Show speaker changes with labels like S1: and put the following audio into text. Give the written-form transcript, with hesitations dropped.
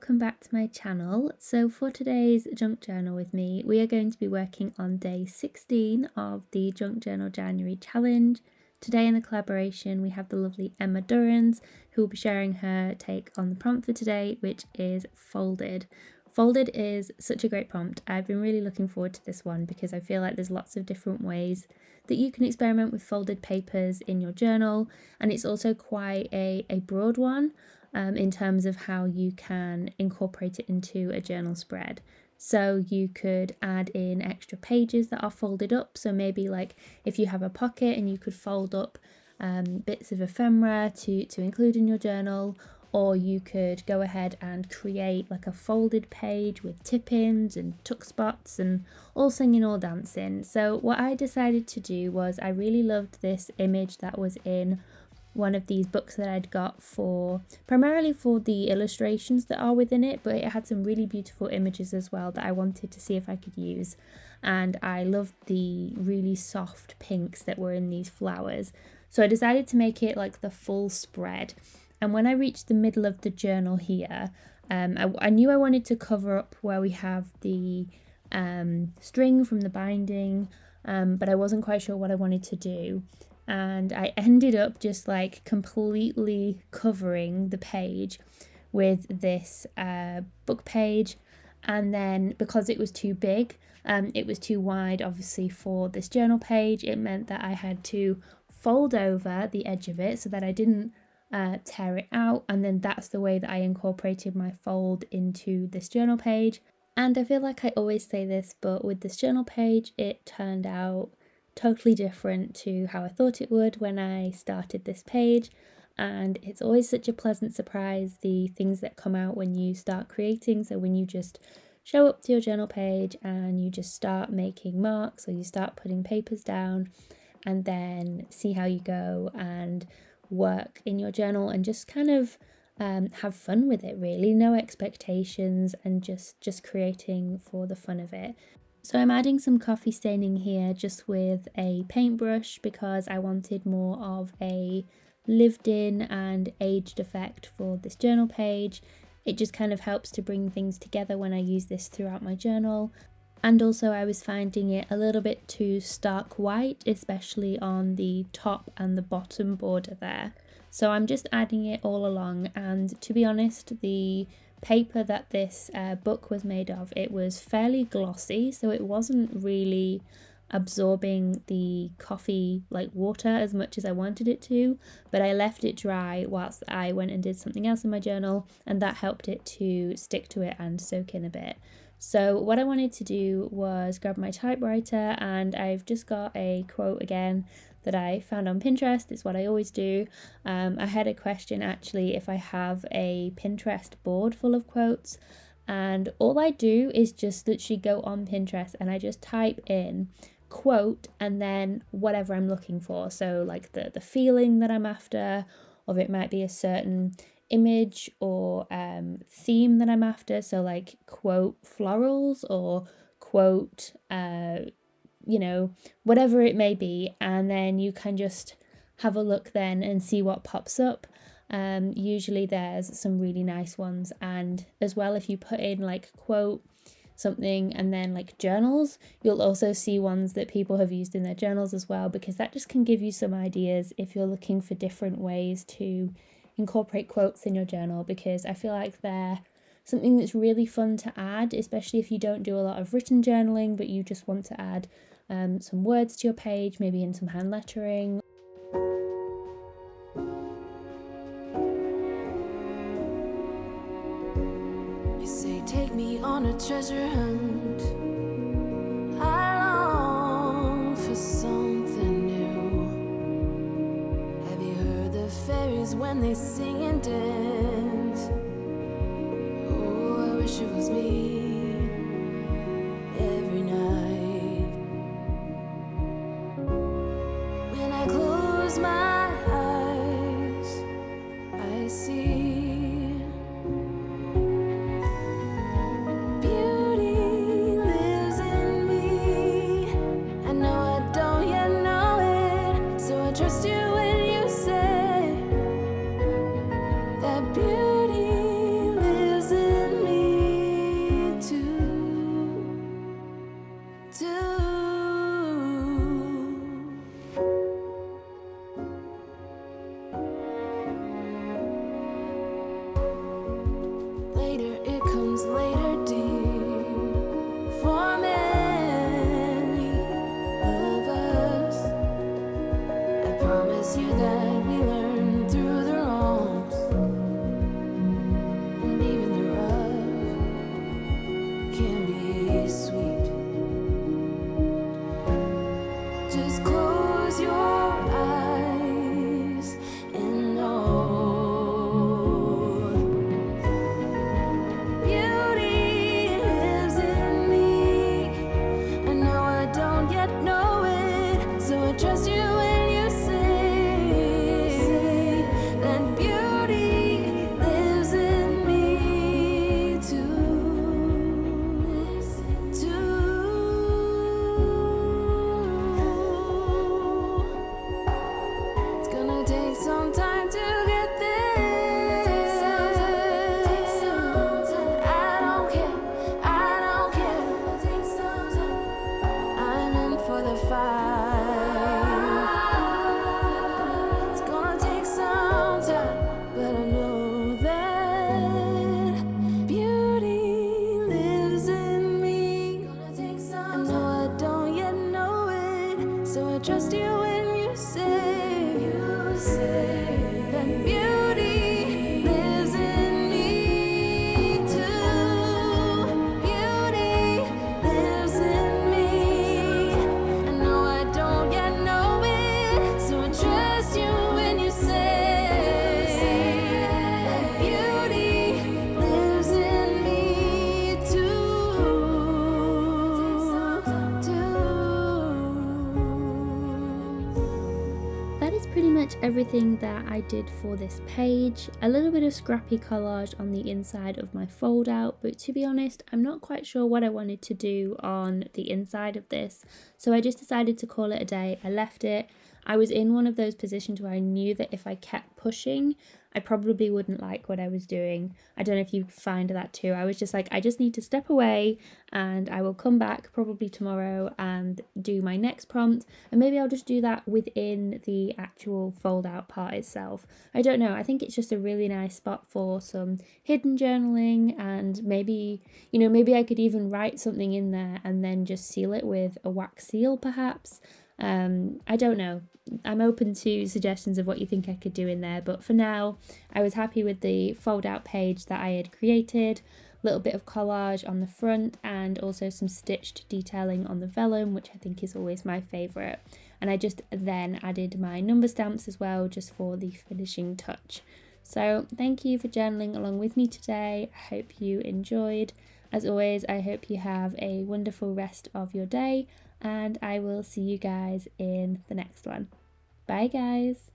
S1: welcome back to my channel. So for today's junk journal with me, we are going to be working on day 16 of the Junk Journal January challenge. Today in the collaboration we have the lovely Emma Durrans, who will be sharing her take on the prompt for today, which is folded. Folded is such a great prompt. I've been really looking forward to this one because I feel like there's lots of different ways that you can experiment with folded papers in your journal, and it's also quite a broad one. In terms of how you can incorporate it into a journal spread. So you could add in extra pages that are folded up. So maybe like if you have a pocket and you could fold up bits of ephemera to include in your journal, or you could go ahead and create like a folded page with tip-ins and tuck spots and all singing, all dancing. So what I decided to do was I really loved this image that was in one of these books that I'd got primarily for the illustrations that are within it, but it had some really beautiful images as well that I wanted to see if I could use. And I loved the really soft pinks that were in these flowers. So I decided to make it like the full spread. And when I reached the middle of the journal here, I knew I wanted to cover up where we have the string from the binding, but I wasn't quite sure what I wanted to do. And I ended up just like completely covering the page with this book page, and then because it was too big, it was too wide obviously for this journal page, it meant that I had to fold over the edge of it so that I didn't tear it out, and then that's the way that I incorporated my fold into this journal page. And I feel like I always say this, but with this journal page it turned out totally different to how I thought it would when I started this page, and it's always such a pleasant surprise, the things that come out when you start creating. So when you just show up to your journal page and you just start making marks, or you start putting papers down, and then see how you go and work in your journal and just kind of have fun with it, really, no expectations, and just creating for the fun of it. So I'm adding some coffee staining here just with a paintbrush because I wanted more of a lived in and aged effect for this journal page. It just kind of helps to bring things together when I use this throughout my journal. And also I was finding it a little bit too stark white, especially on the top and the bottom border there. So I'm just adding it all along, and to be honest, the paper that this book was made of, it was fairly glossy, so it wasn't really absorbing the coffee like water as much as I wanted it to, but I left it dry whilst I went and did something else in my journal, and that helped it to stick to it and soak in a bit. So what I wanted to do was grab my typewriter, and I've just got a quote again that I found on Pinterest. It's what I always do. I had a question actually if I have a Pinterest board full of quotes, and all I do is just literally go on Pinterest and I just type in quote and then whatever I'm looking for. So like the feeling that I'm after, or it might be a certain image or theme that I'm after. So like quote florals or quote whatever it may be, and then you can just have a look then and see what pops up. Usually there's some really nice ones, and as well if you put in like quote something and then like journals, you'll also see ones that people have used in their journals as well, because that just can give you some ideas if you're looking for different ways to incorporate quotes in your journal, because I feel like they're something that's really fun to add, especially if you don't do a lot of written journaling but you just want to add some words to your page, maybe in some hand lettering.
S2: You say take me on a treasure hunt, I long for something new. Have you heard the fairies when they sing and dance? Oh, I wish it was me every night. When I close my eyes, I see beauty lives in me. I know I don't yet know it, so I trust you when you say that beauty lives in trust you when you say that beauty lives in me too. Beauty lives in me. I know I don't yet know it, so I trust you when you say that beauty lives in me
S1: That is pretty much everything that I did for this page. A little bit of scrappy collage on the inside of my fold out, but to be honest, I'm not quite sure what I wanted to do on the inside of this, so I just decided to call it a day. I left it. I was in one of those positions where I knew that if I kept pushing, I probably wouldn't like what I was doing. I don't know if you find that too. I was just like, I just need to step away and I will come back probably tomorrow and do my next prompt. And maybe I'll just do that within the actual fold out part itself. I don't know. I think it's just a really nice spot for some hidden journaling, and maybe, maybe I could even write something in there and then just seal it with a wax seal perhaps. I don't know. I'm open to suggestions of what you think I could do in there, but for now I was happy with the fold out page that I had created. A little bit of collage on the front and also some stitched detailing on the vellum, which I think is always my favourite. And I just then added my number stamps as well, just for the finishing touch. So thank you for journaling along with me today. I hope you enjoyed. As always, I hope you have a wonderful rest of your day, and I will see you guys in the next one. Bye guys!